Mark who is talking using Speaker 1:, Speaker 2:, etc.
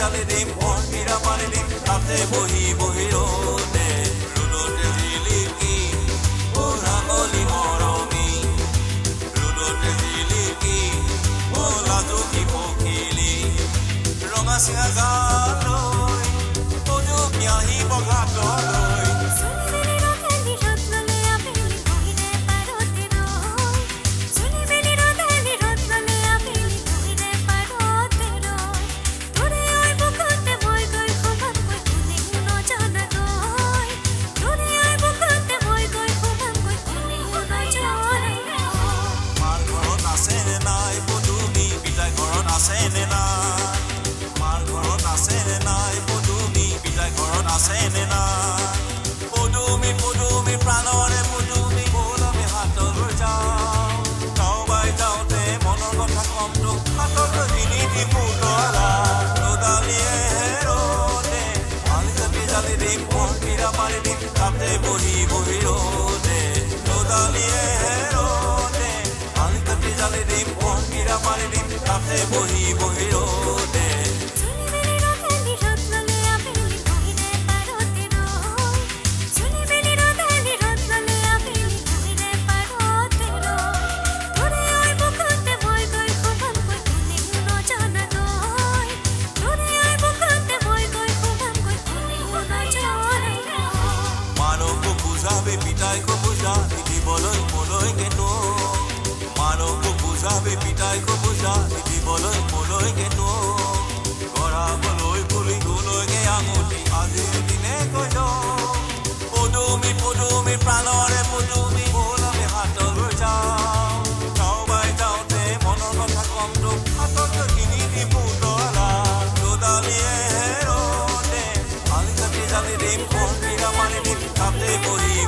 Speaker 1: জালে দিম মন্দিৰা পানী দিম তাতে বহি বহি ৰোতে ৰোদতে জিলিকি ৰাঙলী মৰমী ৰোদতে জিলিকি লাজুকী পখিলী ৰঙা চিঙা গালৈ পদুমী আহিব ঘাটলৈ পদুমী পদুমী প্ৰাণৰে পদুমী বল আমি হাতলৈ যাওঁ গাঁওবাই যাওঁতে মনৰ কথা কমটো হাতত কিনি দি পুতলা ৰ'দালিয়ে ৰ'দে আলিজাতি জালি দিম মন্দিৰা পানী দিম তাতে বহি বহি ৰ'দে ৰ'দালিয়ে ৰ'দে আলিজাতি জালি দিম মন্দিৰা পানী দিম তাতে বহি বহি ৰ'দে পিতাইকো বুজা দিবলৈ মোলৈ কেতো মানকো বুজাবে পিতাইকো বুজা দিবলৈ মোলৈ কেতো গৰাবলৈ পুলি গলৈকে আঙুঠি আজিৰ দিনে কৈ পদুমী পদুমী প্ৰাণৰে পদুমী বল আমি হাতলৈ যাওঁ গাঁওবাই যাওঁতে মনৰ কথা কমটো হাতত কিনি দি পুতলা ৰ'দালিয়ে ৰ'দে আলিজাতি জালি দিম মন্দিৰা পানী দিম তাতে বহি